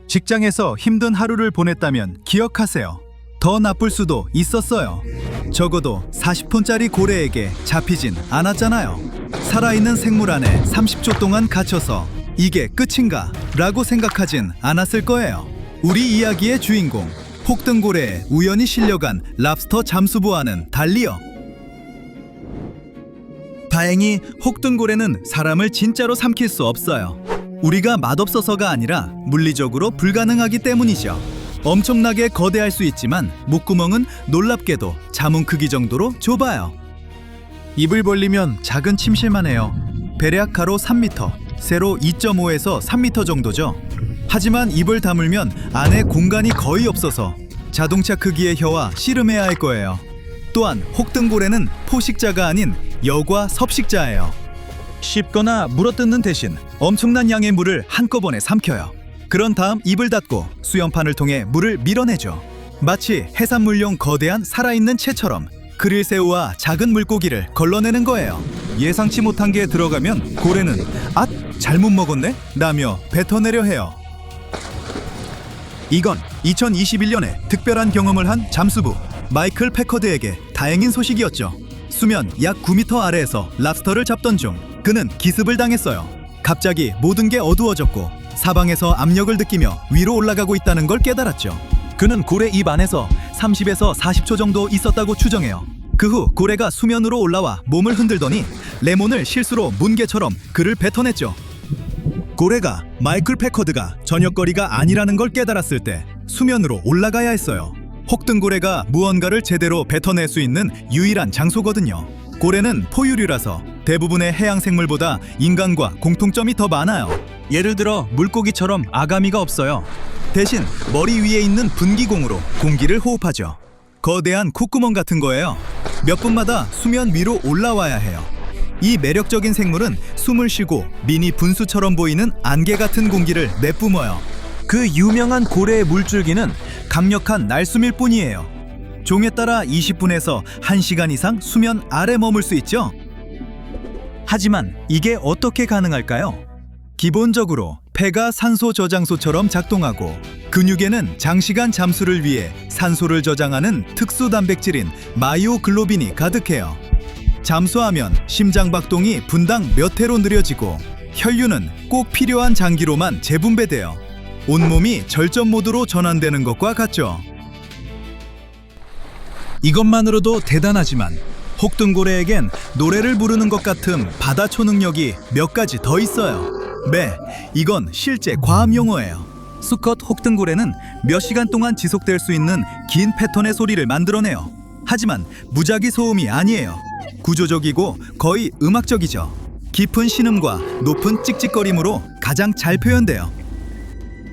직장에서 힘든 하루를 보냈다면 기억하세요. 더 나쁠 수도 있었어요. 적어도 40톤짜리 고래에게 잡히진 않았잖아요. 살아있는 생물 안에 30초 동안 갇혀서 이게 끝인가? 라고 생각하진 않았을 거예요. 우리 이야기의 주인공, 혹등고래에 우연히 실려간 랍스터 잠수부와는 달리요. 다행히 혹등고래는 사람을 진짜로 삼킬 수 없어요. 우리가 맛없어서가 아니라 물리적으로 불가능하기 때문이죠. 엄청나게 거대할 수 있지만 목구멍은 놀랍게도 자문 크기 정도로 좁아요. 입을 벌리면 작은 침실만 해요. 대략 가로 3m, 세로 2.5에서 3m 정도죠. 하지만 입을 다물면 안에 공간이 거의 없어서 자동차 크기의 혀와 씨름해야 할 거예요. 또한 혹등고래는 포식자가 아닌 여과 섭식자예요. 씹거나 물어뜯는 대신 엄청난 양의 물을 한꺼번에 삼켜요. 그런 다음 입을 닫고 수염판을 통해 물을 밀어내죠. 마치 해산물용 거대한 살아있는 채처럼 그릴새우와 작은 물고기를 걸러내는 거예요. 예상치 못한 게 들어가면 고래는 앗! 잘못 먹었네? 라며 뱉어내려 해요. 이건 2021년에 특별한 경험을 한 잠수부 마이클 패커드에게 다행인 소식이었죠. 수면 약 9m 아래에서 랍스터를 잡던 중 그는 기습을 당했어요. 갑자기 모든 게 어두워졌고 사방에서 압력을 느끼며 위로 올라가고 있다는 걸 깨달았죠. 그는 고래 입 안에서 30에서 40초 정도 있었다고 추정해요. 그 후 고래가 수면으로 올라와 몸을 흔들더니 레몬을 실수로 문개처럼 그를 뱉어냈죠. 고래가 마이클 패커드가 저녁거리가 아니라는 걸 깨달았을 때 수면으로 올라가야 했어요. 혹등고래가 무언가를 제대로 뱉어낼 수 있는 유일한 장소거든요. 고래는 포유류라서 대부분의 해양 생물보다 인간과 공통점이 더 많아요. 예를 들어 물고기처럼 아가미가 없어요. 대신 머리 위에 있는 분기공으로 공기를 호흡하죠. 거대한 콧구멍 같은 거예요. 몇 분마다 수면 위로 올라와야 해요. 이 매력적인 생물은 숨을 쉬고 미니 분수처럼 보이는 안개 같은 공기를 내뿜어요. 그 유명한 고래의 물줄기는 강력한 날숨일 뿐이에요. 종에 따라 20분에서 1시간 이상 수면 아래 머물 수 있죠. 하지만 이게 어떻게 가능할까요? 기본적으로 폐가 산소 저장소처럼 작동하고 근육에는 장시간 잠수를 위해 산소를 저장하는 특수 단백질인 마이오글로빈이 가득해요. 잠수하면 심장 박동이 분당 몇 회로 느려지고 혈류는 꼭 필요한 장기로만 재분배돼요. 온몸이 절전 모드로 전환되는 것과 같죠. 이것만으로도 대단하지만 혹등고래에겐 노래를 부르는 것 같은 바다 초능력이 몇 가지 더 있어요. 이건 실제 과학 용어예요. 수컷 혹등고래는 몇 시간 동안 지속될 수 있는 긴 패턴의 소리를 만들어내요. 하지만 무작위 소음이 아니에요. 구조적이고 거의 음악적이죠. 깊은 신음과 높은 찍찍거림으로 가장 잘 표현돼요.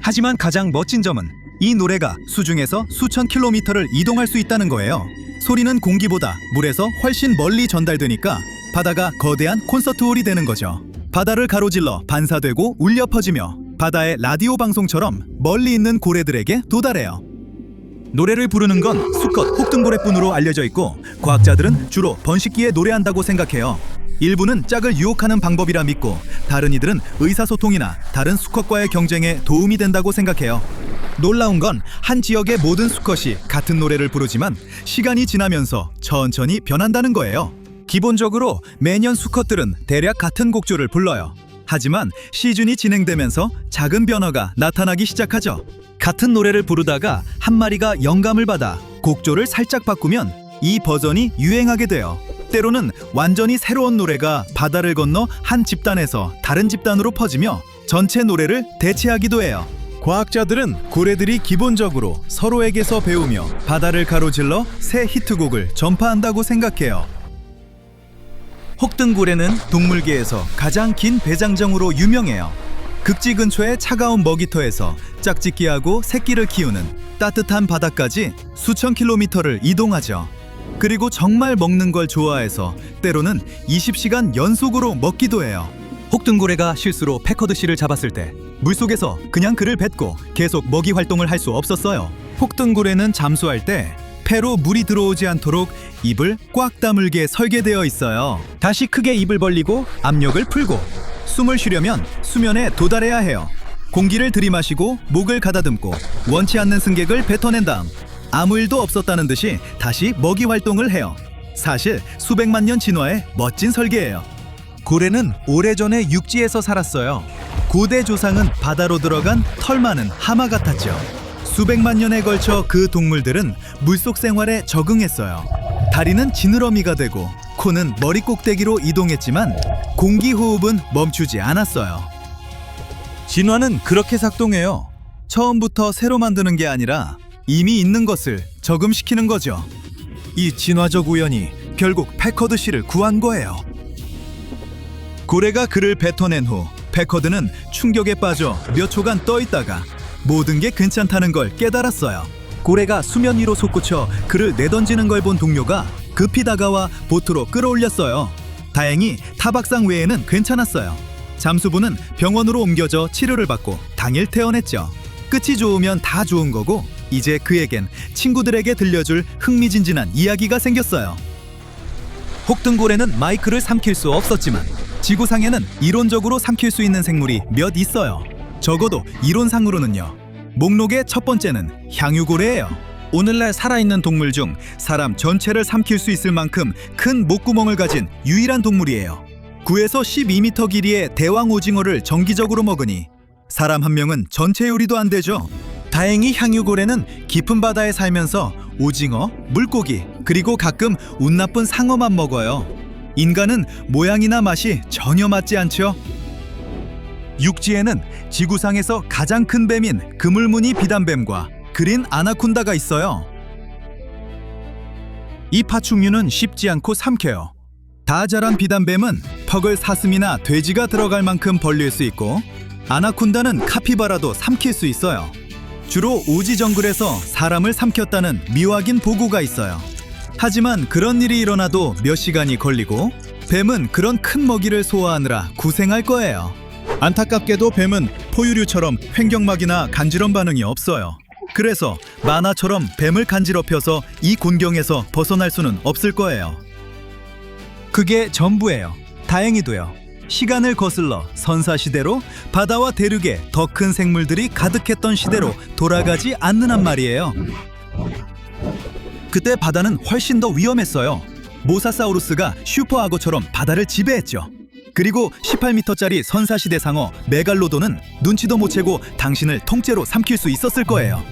하지만 가장 멋진 점은 이 노래가 수중에서 수천 킬로미터를 이동할 수 있다는 거예요. 소리는 공기보다 물에서 훨씬 멀리 전달되니까 바다가 거대한 콘서트홀이 되는 거죠. 바다를 가로질러 반사되고 울려 퍼지며 바다의 라디오 방송처럼 멀리 있는 고래들에게 도달해요. 노래를 부르는 건 수컷 혹등고래뿐으로 알려져 있고 과학자들은 주로 번식기에 노래한다고 생각해요. 일부는 짝을 유혹하는 방법이라 믿고 다른 이들은 의사소통이나 다른 수컷과의 경쟁에 도움이 된다고 생각해요. 놀라운 건 한 지역의 모든 수컷이 같은 노래를 부르지만 시간이 지나면서 천천히 변한다는 거예요. 기본적으로 매년 수컷들은 대략 같은 곡조를 불러요. 하지만 시즌이 진행되면서 작은 변화가 나타나기 시작하죠. 같은 노래를 부르다가 한 마리가 영감을 받아 곡조를 살짝 바꾸면 이 버전이 유행하게 돼요. 때로는 완전히 새로운 노래가 바다를 건너 한 집단에서 다른 집단으로 퍼지며 전체 노래를 대체하기도 해요. 과학자들은 고래들이 기본적으로 서로에게서 배우며 바다를 가로질러 새 히트곡을 전파한다고 생각해요. 혹등고래는 동물계에서 가장 긴 배장정으로 유명해요. 극지 근처의 차가운 먹이터에서 짝짓기하고 새끼를 키우는 따뜻한 바다까지 수천 킬로미터를 이동하죠. 그리고 정말 먹는 걸 좋아해서 때로는 20시간 연속으로 먹기도 해요. 혹등고래가 실수로 패커드 씨를 잡았을 때 물속에서 그냥 그를 뱉고 계속 먹이 활동을 할 수 없었어요. 혹등고래는 잠수할 때 폐로 물이 들어오지 않도록 입을 꽉 다물게 설계되어 있어요. 다시 크게 입을 벌리고 압력을 풀고 숨을 쉬려면 수면에 도달해야 해요. 공기를 들이마시고 목을 가다듬고 원치 않는 승객을 뱉어낸 다음 아무 일도 없었다는 듯이 다시 먹이 활동을 해요. 사실 수백만 년 진화의 멋진 설계예요. 고래는 오래전에 육지에서 살았어요. 고대 조상은 바다로 들어간 털 많은 하마 같았죠. 수백만 년에 걸쳐 그 동물들은 물속 생활에 적응했어요. 다리는 지느러미가 되고 코는 머리 꼭대기로 이동했지만 공기 호흡은 멈추지 않았어요. 진화는 그렇게 작동해요. 처음부터 새로 만드는 게 아니라 이미 있는 것을 저금시키는 거죠. 이 진화적 우연이 결국 패커드 씨를 구한 거예요. 고래가 그를 뱉어낸 후 패커드는 충격에 빠져 몇 초간 떠 있다가 모든 게 괜찮다는 걸 깨달았어요. 고래가 수면 위로 솟구쳐 그를 내던지는 걸 본 동료가 급히 다가와 보트로 끌어올렸어요. 다행히 타박상 외에는 괜찮았어요. 잠수부는 병원으로 옮겨져 치료를 받고 당일 퇴원했죠. 끝이 좋으면 다 좋은 거고 이제 그에겐 친구들에게 들려줄 흥미진진한 이야기가 생겼어요. 혹등고래는 마이크를 삼킬 수 없었지만 지구상에는 이론적으로 삼킬 수 있는 생물이 몇 있어요. 적어도 이론상으로는요. 목록의 첫 번째는 향유고래예요. 오늘날 살아있는 동물 중 사람 전체를 삼킬 수 있을 만큼 큰 목구멍을 가진 유일한 동물이에요. 9에서 12m 길이의 대왕 오징어를 정기적으로 먹으니 사람 한 명은 전체 요리도 안 되죠. 다행히 향유고래는 깊은 바다에 살면서 오징어, 물고기, 그리고 가끔 운 나쁜 상어만 먹어요. 인간은 모양이나 맛이 전혀 맞지 않죠. 육지에는 지구상에서 가장 큰 뱀인 그물무늬 비단뱀과 그린 아나콘다가 있어요. 이 파충류는 쉽지 않고 삼켜요. 다 자란 비단뱀은 턱을 사슴이나 돼지가 들어갈 만큼 벌릴 수 있고 아나콘다는 카피바라도 삼킬 수 있어요. 주로 오지 정글에서 사람을 삼켰다는 미확인 보고가 있어요. 하지만 그런 일이 일어나도 몇 시간이 걸리고 뱀은 그런 큰 먹이를 소화하느라 고생할 거예요. 안타깝게도 뱀은 포유류처럼 횡격막이나 간지럼 반응이 없어요. 그래서 만화처럼 뱀을 간지럽혀서 이 곤경에서 벗어날 수는 없을 거예요. 그게 전부예요. 다행히도요. 시간을 거슬러 선사시대로 바다와 대륙에 더 큰 생물들이 가득했던 시대로 돌아가지 않는단 말이에요. 그때 바다는 훨씬 더 위험했어요. 모사사우루스가 슈퍼악어처럼 바다를 지배했죠. 그리고 18m짜리 선사시대 상어 메갈로돈은 눈치도 못 채고 당신을 통째로 삼킬 수 있었을 거예요.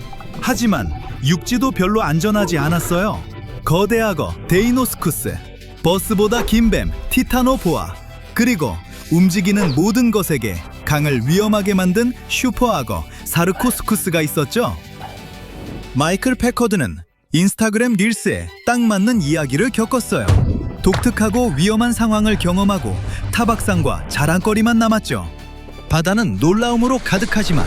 하지만 육지도 별로 안전하지 않았어요. 거대 악어 데이노스쿠스, 버스보다 긴 뱀 티타노보아, 그리고 움직이는 모든 것에게 강을 위험하게 만든 슈퍼악어 사르코스쿠스가 있었죠. 마이클 패커드는 인스타그램 릴스에 딱 맞는 이야기를 겪었어요. 독특하고 위험한 상황을 경험하고 타박상과 자랑거리만 남았죠. 바다는 놀라움으로 가득하지만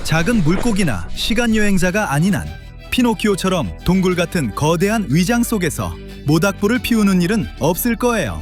작은 물고기나 시간여행자가 아닌 한 피노키오처럼 동굴 같은 거대한 위장 속에서 모닥불을 피우는 일은 없을 거예요.